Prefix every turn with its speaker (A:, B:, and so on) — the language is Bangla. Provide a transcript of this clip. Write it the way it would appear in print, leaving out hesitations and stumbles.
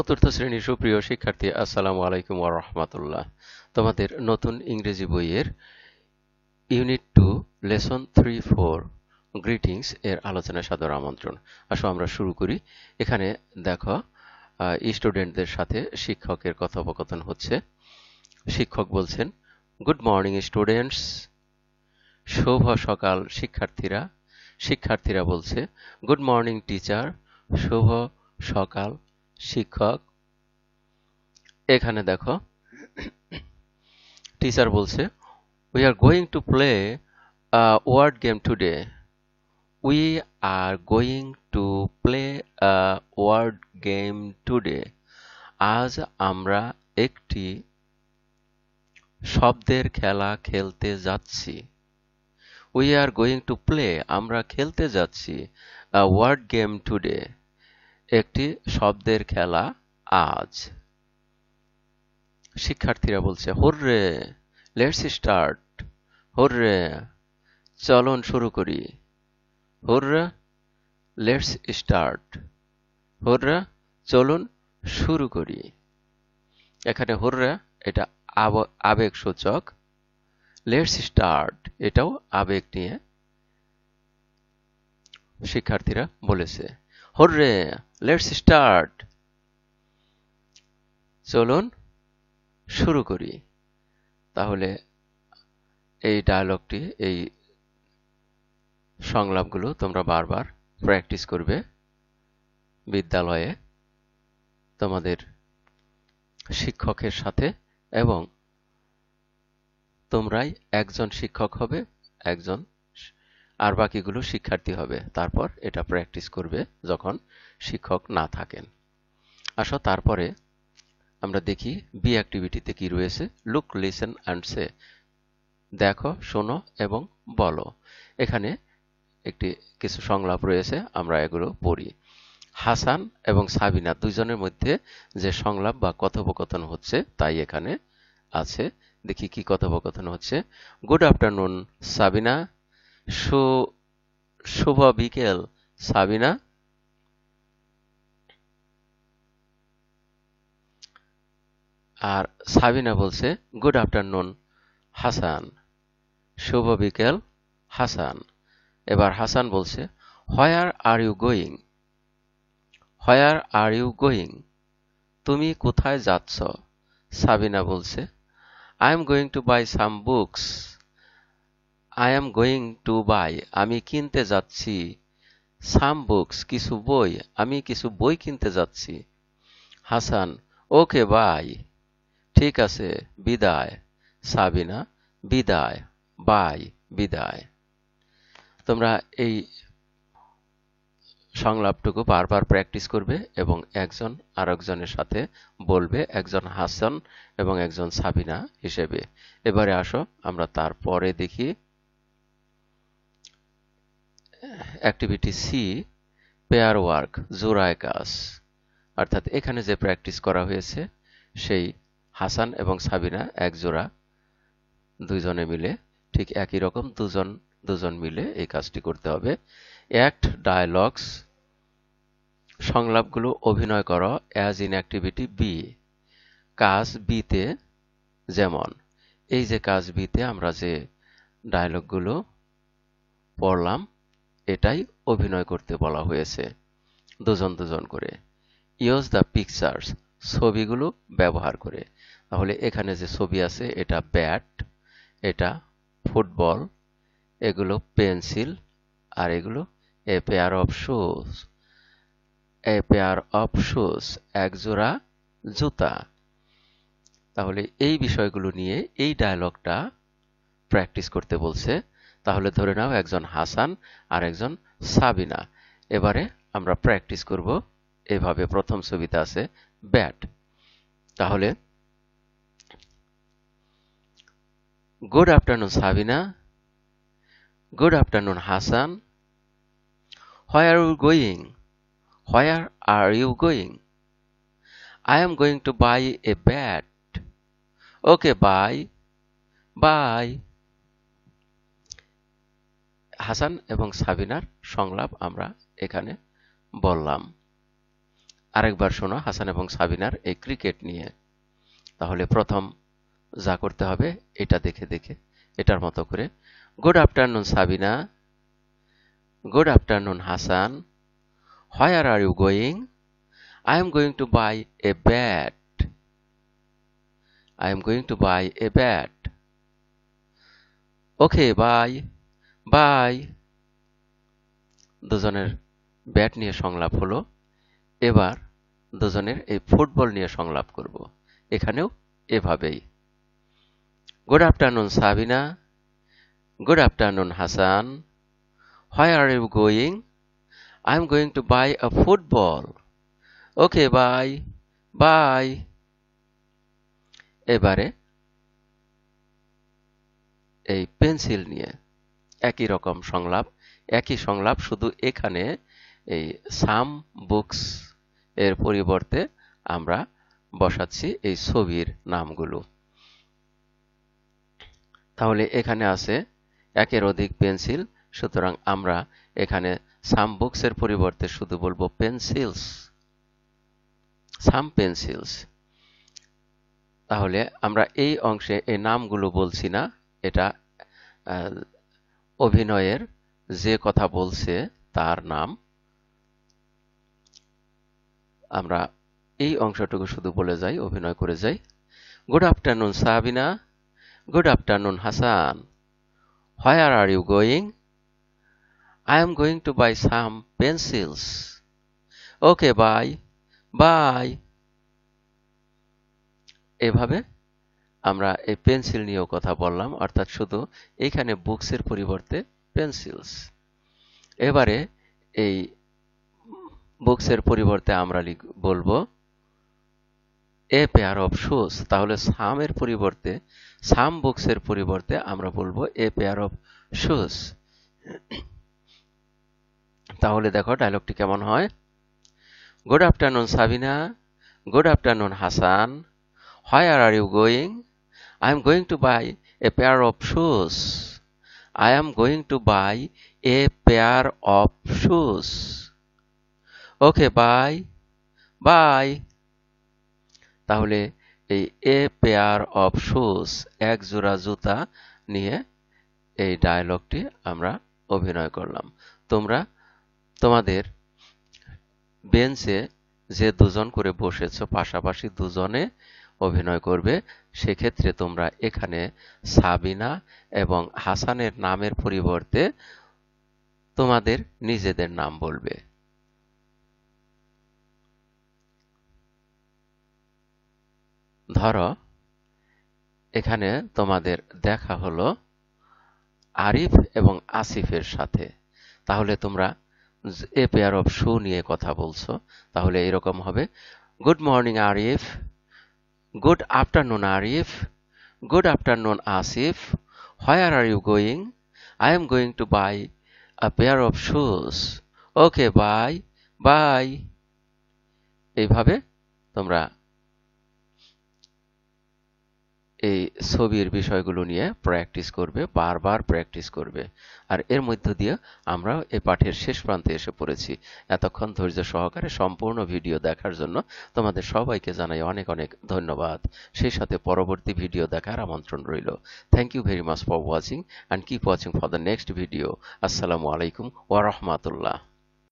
A: চতুর্থ শ্রেণীর সুপ্রিয় শিক্ষার্থী, আসসালামু আলাইকুম ওয়া রাহমাতুল্লাহ। তোমাদের নতুন ইংরেজি বইয়ের ইউনিট 2 লেসন 3-4 গ্রিটিংস এর আলোচনায় সাদর আমন্ত্রণ। আসো আমরা শুরু করি। এখানে দেখো স্টুডেন্টদের সাথে শিক্ষকের কথোপকথন হচ্ছে। শিক্ষক বলছেন, গুড মর্নিং স্টুডেন্টস। শুভ সকাল শিক্ষার্থীরা। শিক্ষার্থীরা বলছে, গুড মর্নিং টিচার। শুভ সকাল শিক্ষক। এখানে দেখো টিচার বলছে, we are going to play a word game today. We are going to play a word game today. আজ আমরা একটি শব্দের খেলা খেলতে যাচ্ছি। We are going to play, আমরা খেলতে যাচ্ছি, a word game today, একটি শব্দের খেলা আজ। শিক্ষার্থীরা বলছে, হুররে, লেটস স্টার্ট। হুররে, চলুন শুরু করি। Hurray, let's start. হুররে, চলুন শুরু করি। এখানে হুররে এটা আবেগসূচক, লেটস স্টার্ট এটাও আবেগ নিয়ে শিক্ষার্থীরা বলেছে। হুররে, লেটস স্টার্ট, চলুন শুরু করি। তাহলে এই ডায়লগটি, এই সংলাপগুলো তোমরা বারবার প্র্যাকটিস করবে বিদ্যালয়ে তোমাদের শিক্ষকের সাথে, এবং তোমরাই একজন শিক্ষক হবে, একজন আর বাকিগুলো শিক্ষার্থী হবে। তারপর এটা প্র্যাকটিস করবে যখন শিক্ষক না থাকেন। আসো তারপরে আমরা দেখি বি অ্যাক্টিভিটিতে কি রয়েছে। লুক, লিসেন অ্যান্ড সে, দেখো, শোনো এবং বলো। এখানে একটি কিছু সংলাপ রয়েছে, আমরা এগুলো পড়ি। হাসান এবং সাবিনা দুইজনের মধ্যে যে সংলাপ বা কথোপকথন হচ্ছে তাই এখানে আছে। দেখি কি কথোপকথন হচ্ছে। Good afternoon Sabina. শুভ বিকেল সাবিনা। আর সাবিনা বলছে, গুড আফটারনুন হাসান। শুভ বিকেল হাসান। এবার হাসান বলছে, where are you going. Where are you going, তুমি কোথায় যাচ্ছ। সাবিনা বলছে, I am going to buy some books. I am going to buy, আমি কিনতে যাচ্ছি, some books, কিছু বই, আমি কিছু বই কিনতে যাচ্ছি। হাসান, ওকে বাই, ঠিক আছে, বিদায়। সাবিনা, বিদায়, বাই, বিদায়। তোমরা এই সংলাপটুকু বারবার প্র্যাকটিস করবে এবং একজন আরেকজনের সাথে বলবে, একজন হাসান এবং একজন সাবিনা হিসেবে। এবারে আসো আমরা তারপরে দেখি অ্যাক্টিভিটি সি, পেয়ার ওয়ার্ক, জোড়ায় কাজ। অর্থাৎ এখানে যে প্র্যাকটিস করা হয়েছে সেই হাসান এবং সাবিনা এক জোড়া, দুইজনে মিলে ঠিক একই রকম দুজন মিলে এই কাজটি করতে হবে। অ্যাক্ট ডায়ালগস, সংলাপগুলো অভিনয় করো অ্যাজ ইন অ্যাক্টিভিটি বি, কাজ বিতে। যেমন এই যে কাজ বিতে আমরা যে ডায়লগগুলো পড়লাম এটাই অভিনয় করতে বলা হয়েছে দুজন দুজন করে। ইউজ দ্য পিকচার্স, ছবিগুলো ব্যবহার করে। তাহলে এখানে যে ছবি আছে এটা ব্যাট, এটা ফুটবল, এগুলো পেন্সিল, আর এগুলো a pair of shoes. A pair of shoes, এক জোড়া জুতা। তাহলে এই বিষয়গুলো নিয়ে এই ডায়লগটা প্র্যাকটিস করতে বলছে। তাহলে ধরে নাও একজন হাসান আর একজন সাবিনা। এবারে আমরা প্র্যাকটিস করব। এভাবে প্রথম ছবিতে আছে ব্যাট। তাহলে good afternoon Sabina. Good afternoon Hasan. Where are you going. Where are you going. I am going to buy a bat. Okay, bye. Bye. Hasan এবং সাবিনার সংলাপ আমরা এখানে বললাম। আরেকবার শোনো হাসান এবং সাবিনার এই ক্রিকেট নিয়ে। তাহলে প্রথম যা করতে হবে এটা দেখে দেখে এটার মতো করে, good afternoon Sabina, good afternoon Hasan, where are you going? I am going to buy a bat. I am going to buy a bat. Okay, bye. Bye. দুজনের ব্যাট নিয়ে সংলাপ হলো। এবার দুজনের এই ফুটবল নিয়ে সংলাপ করব। এখানেও এভাবেই, good afternoon Sabina, good afternoon Hasan, where are you going? I am going to buy a football. Okay, bye. Bye. এবারে এই পেন্সিল নিয়ে একই রকম সংলাপ, একই সংলাপ, শুধু এখানে এই সাম বুকস এর পরিবর্তে আমরা বসাচ্ছি এই ছবির নামগুলো। তাহলে এখানে আছে একের অধিক পেন্সিল, সুতরাং আমরা এখানে সাম বুকস এর পরিবর্তে শুধু বলবো পেন্সিলস, সাম পেন্সিলস। তাহলে আমরা এই অংশে এই নামগুলো বলছি না, এটা অভিনয়ের যে কথা বলছে তার নাম। আমরা এই অংশটুকু শুধু বলে যাই, অভিনয় করে যাই। Good afternoon Sabina, good afternoon Hasan, where are you going? I am going to buy some pencils. Okay, bye. Bye. এভাবে আমরা এই পেন্সিল নিয়েও কথা বললাম, অর্থাৎ শুধু এখানে বুকসের পরিবর্তে পেন্সিলস। এবারে এই বুকসের পরিবর্তে আমরা বলবো এ পেয়ার অফ শুজ। তাহলে সামের পরিবর্তে, সাম বুকসের পরিবর্তে আমরা বলবো এ পেয়ার অফ শুজ। তাহলে দেখো ডায়লগটি কেমন হয়। Good afternoon Sabina, good afternoon Hasan, where are you going? I am going to buy a pair of shoes. I am going to buy a pair of shoes. Okay, bye. Bye. তাহলে এই এ পেয়ার অফ শুজ, এক জোড়া জুতা নিয়ে এই ডায়লগটি আমরা অভিনয় করলাম। তোমরা তোমাদের বেঞ্চে যে দুজন করে বসেছ, পাশাপাশি দুজনে অভিনয় করবে। সেক্ষেত্রে তোমরা এখানে সাবিনা এবং হাসানের নামের পরিবর্তে তোমাদের নিজেদের নাম বলবে। ধরো এখানে তোমাদের দেখা হলো আরিফ এবং আসিফের সাথে, তাহলে তোমরা এ পেয়ার অফ শু নিয়ে কথা বলছো। তাহলে এরকম হবে, good morning Arif, good afternoon Arif, good afternoon Asif, where are you going? I am going to buy a pair of shoes. Okay, bye. Bye. এইভাবে তোমরা এই ছবির বিষয়গুলো নিয়ে প্র্যাকটিস করবে, বারবার প্র্যাকটিস করবে। আর এর মধ্য দিয়ে আমরা এই পাঠের শেষ প্রান্তে এসে পড়েছি। এতক্ষণ ধৈর্য সহকারে সম্পূর্ণ ভিডিও দেখার জন্য তোমাদের সবাইকে জানাই অনেক অনেক ধন্যবাদ। সেই সাথে পরবর্তী ভিডিও দেখার আমন্ত্রণ রইল। Thank you very much for watching and keep watching for the next video. আসসালামু আলাইকুম ওয়া রাহমাতুল্লাহ।